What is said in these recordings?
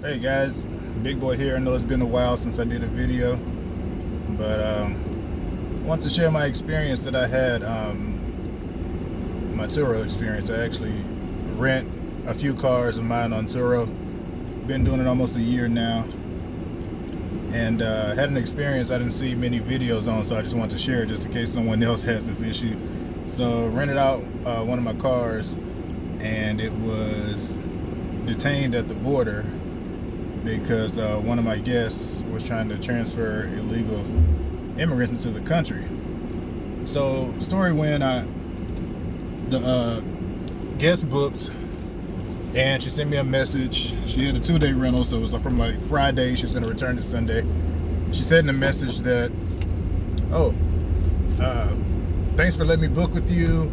Hey guys, Big Boy here. I know it's been a while since I did a video, but I want to share my experience that I had, my Turo experience. I actually rent a few cars of mine on Turo. Been doing it almost a year now, and had an experience I didn't see many videos on, so I just wanted to share it just in case someone else has this issue. So rented out one of my cars, and it was detained at the border because one of my guests was trying to transfer illegal immigrants into the country. So story when the guest booked, and she sent me a message. She had a 2-day rental, so it was from like Friday. She was going to return to Sunday. She said in the message that, thanks for letting me book with you.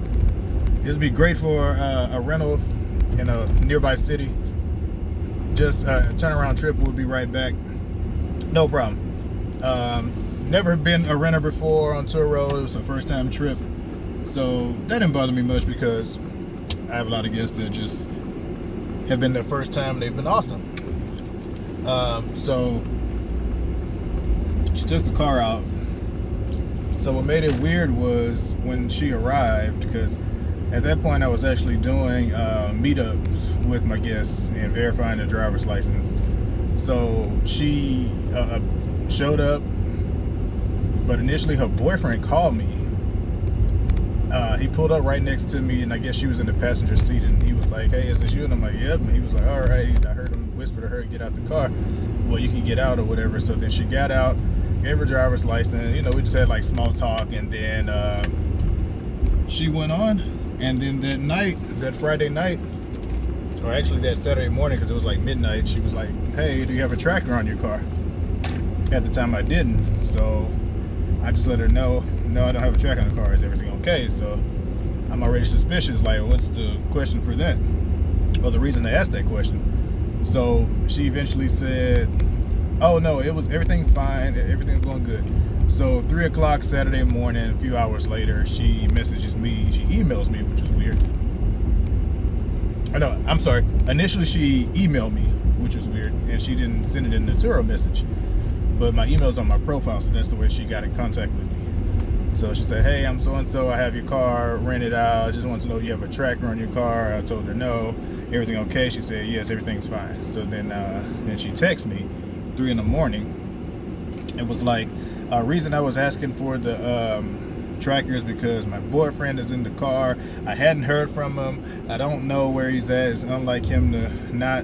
This would be great for a rental in a nearby city. Just a turnaround trip, we'll be right back. No problem. Never been a renter before on Turo. It was a first time trip, so that didn't bother me much because I have a lot of guests that just have been their first time. They've been awesome. So she took the car out. So what made it weird was when she arrived, because at that point I was actually doing meetups with my guests and verifying the driver's license. So she showed up, but initially her boyfriend called me. He pulled up right next to me, and I guess she was in the passenger seat, and he was like, "Hey, is this you?" And I'm like, "Yep." And he was like, "All right." I heard him whisper to her, "Get out the car. Well, you can get out," or whatever. So then she got out, gave her driver's license. We just had like small talk, and then she went on. And then that night, that Friday night, or actually that Saturday morning, because it was like midnight, she was like, "Hey, do you have a tracker on your car?" At the time I didn't, so I just let her know, "No, I don't have a tracker on the car. Is everything okay?" So I'm already suspicious, like, what's the question for that? Or the reason I asked that question. So she eventually said, "Oh no, everything's fine, everything's going good." So 3 o'clock Saturday morning, a few hours later, she messages me, she emails me, which was weird. No, I'm sorry. Initially she emailed me, which was weird, and she didn't send it in the Turo message. But my email's on my profile, so that's the way she got in contact with me. So she said, "Hey, I'm so-and-so, I have your car rented out. I just want to know if you have a tracker on your car." I told her no. "Everything okay?" She said, "Yes, everything's fine." So then she texted me 3 in the morning. It was like, reason I was asking for the tracker is because my boyfriend is in the car. I hadn't heard from him. I don't know where he's at. It's unlike him to not,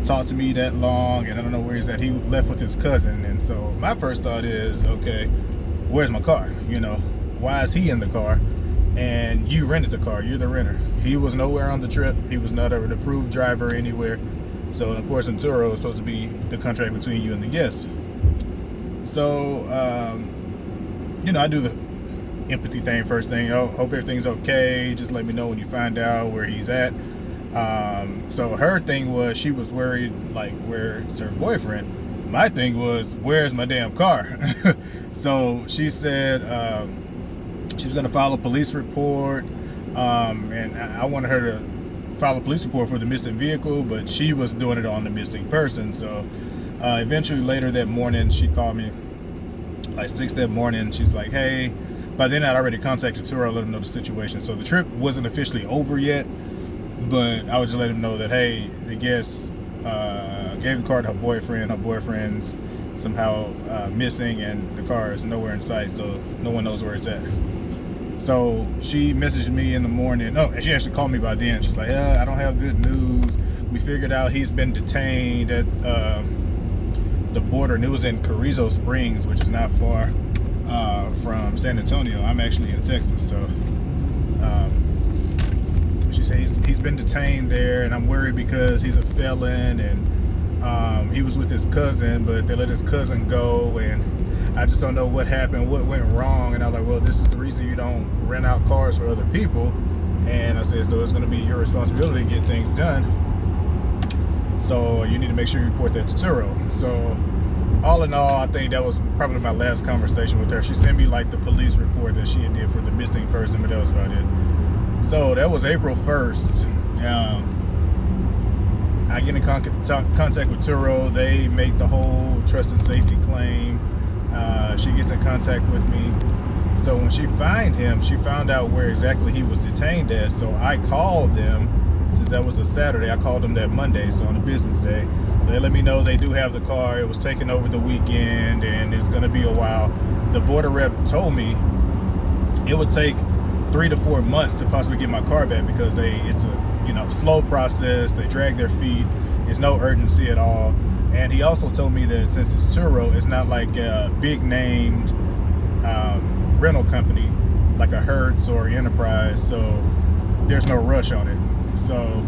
talk to me that long, and I don't know where he's at. He left with his cousin. And so my first thought is, okay, where's my car? Why is he in the car? And you rented the car. You're the renter. He was nowhere on the trip. He was not an approved driver anywhere. So of course in Turo, it's supposed to be the contract between you and the guest. So, I do the empathy thing first thing. Oh, hope everything's okay. Just let me know when you find out where he's at. So her thing was, she was worried, like, where's her boyfriend? My thing was, where's my damn car? So she said she was going to file a police report. And I wanted her to file a police report for the missing vehicle, but she was doing it on the missing person. So eventually later that morning, she called me like 6 that morning. She's like, "Hey," by then I'd already contacted Turo, let them know the situation. So the trip wasn't officially over yet, but I would just let them know that, hey, the guest gave the car to her boyfriend. Her boyfriend's somehow missing, and the car is nowhere in sight, so no one knows where it's at. So she messaged me in the morning. Oh, and she actually called me by then. She's like, "I don't have good news. We figured out he's been detained at the border," and it was in Carrizo Springs, which is not far from San Antonio. I'm actually in Texas, so she said he's been detained there, and I'm worried because he's a felon, and he was with his cousin, but they let his cousin go, and I just don't know what happened, what went wrong. And I was like, "Well, this is the reason you don't rent out cars for other people." And I said, "So it's going to be your responsibility to get things done. So you need to make sure you report that to Turo." So all in all, I think that was probably my last conversation with her. She sent me like the police report that she did for the missing person, but that was about it. So that was April 1st. I get in contact with Turo. They make the whole trust and safety claim. She gets in contact with me. So when she found out where exactly he was detained at. So I called them, since that was a Saturday, I called them that Monday, so on a business day. They let me know they do have the car. It was taken over the weekend and it's gonna be a while. The border rep told me it would take 3 to 4 months to possibly get my car back, because it's a slow process. They drag their feet. There's no urgency at all. And he also told me that since it's Turo, it's not like a big named rental company like a Hertz or Enterprise, so there's no rush on it. So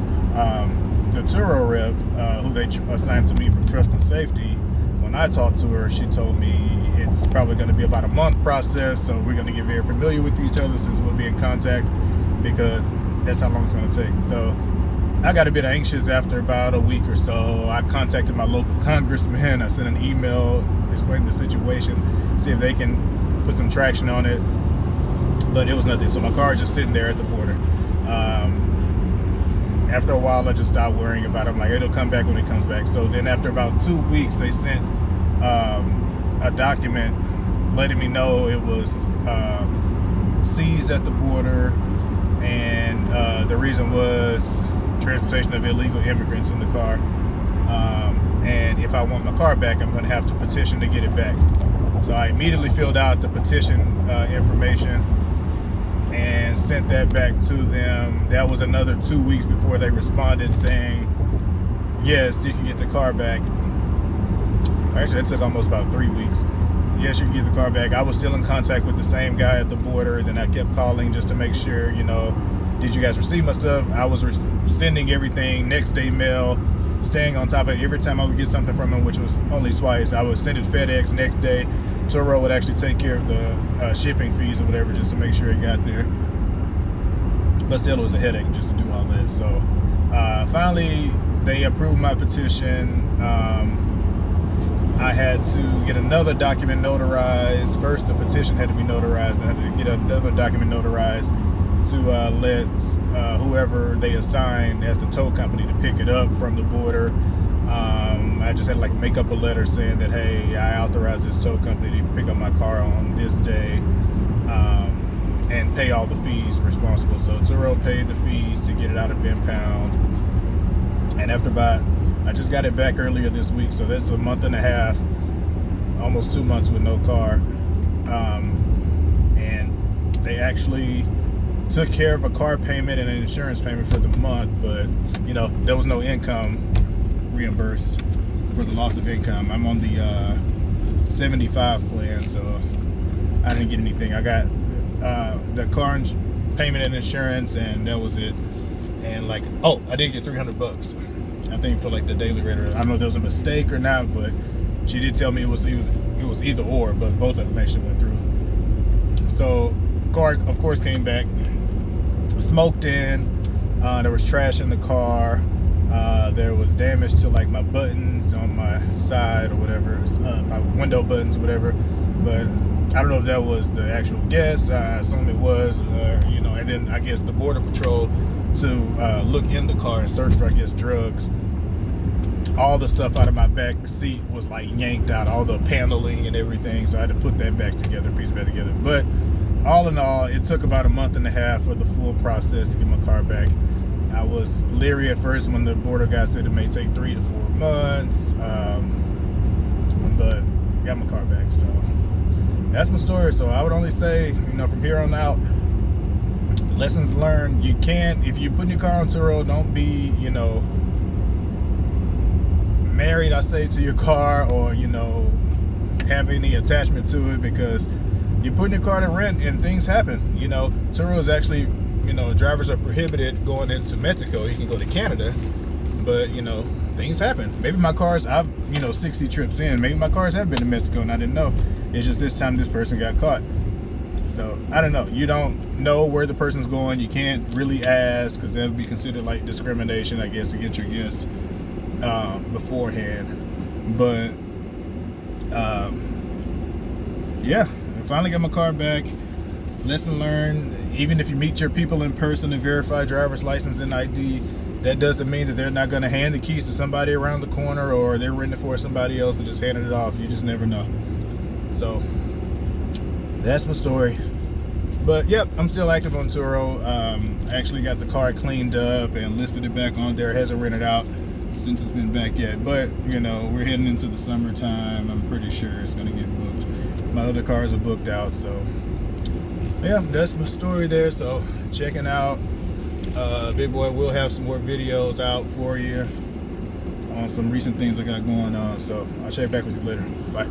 the Turo rep who they assigned to me from Trust and Safety, when I talked to her, she told me it's probably going to be about a month process, so we're going to get very familiar with each other since we'll be in contact, because that's how long it's going to take. So I got a bit anxious after about a week or so. I contacted my local congressman. I sent an email explaining the situation, see if they can put some traction on it, but it was nothing. So my car is just sitting there at the border. After a while, I just stopped worrying about it. I'm like, it'll come back when it comes back. So then after about 2 weeks, they sent a document letting me know it was seized at the border, and the reason was transportation of illegal immigrants in the car. And if I want my car back, I'm going to have to petition to get it back. So I immediately filled out the petition information and sent that back to them. That was another 2 weeks before they responded saying, yes, you can get the car back. Actually, that took almost about 3 weeks. Yes, you can get the car back. I was still in contact with the same guy at the border. Then I kept calling just to make sure, did you guys receive my stuff? I was sending everything next day mail, staying on top of it. Every time I would get something from him, which was only twice, I would send it FedEx next day. Turo would actually take care of the shipping fees or whatever, just to make sure it got there. But still, it was a headache just to do all this. So finally, they approved my petition. I had to get another document notarized. First, the petition had to be notarized, and I had to get another document notarized to let whoever they assigned as the tow company to pick it up from the border. I just had to make up a letter saying that, hey, I authorize this tow company to pick up my car on this day, and pay all the fees responsible. So Turo paid the fees to get it out of impound. And after I just got it back earlier this week, so that's a month and a half, almost 2 months with no car. And they actually took care of a car payment and an insurance payment for the month, but there was no income reimbursed for the loss of income. I'm on the 75 plan, so I didn't get anything. I got the car payment and insurance, and that was it. And I did get $300, I think, for the daily rate. I don't know if there was a mistake or not, but she did tell me it was either or, but both of them actually went through. So car, of course, came back smoked in. There was trash in the car. There was damage to my buttons on my side or whatever, my window buttons or whatever, but I don't know if that was the actual gas. I assume it was, and then I guess the border patrol to look in the car and search for, I guess, drugs. All the stuff out of my back seat was yanked out, all the paneling and everything, so I had to put that back together, piece back together. But all in all, it took about a month and a half for the full process to get my car back. I was leery at first when the border guy said it may take 3 to 4 months, but got my car back. So that's my story. So I would only say, from here on out, lessons learned. You can't, if you're putting your car on Turo, don't be, married, I say, to your car, or, have any attachment to it, because you're putting your car to rent and things happen. Turo is actually, drivers are prohibited going into Mexico. You can go to Canada, but, things happen. Maybe my cars, I've, 60 trips in, maybe my cars have been to Mexico and I didn't know. It's just this time this person got caught. So I don't know. You don't know where the person's going. You can't really ask, because that would be considered discrimination, I guess, against your guests beforehand. But yeah, I finally got my car back. Lesson learned: even if you meet your people in person and verify driver's license and ID, that doesn't mean that they're not going to hand the keys to somebody around the corner, or they're renting for somebody else and just handing it off. You just never know. So that's my story. But yep, I'm still active on Turo. I actually got the car cleaned up and listed it back on there. It hasn't rented out since it's been back yet, but you know, we're heading into the summertime. I'm pretty sure it's gonna get booked. My other cars are booked out. So yeah, that's my story there. So checking out. Big boy will have some more videos out for you on some recent things I got going on. So I'll check back with you later. Bye.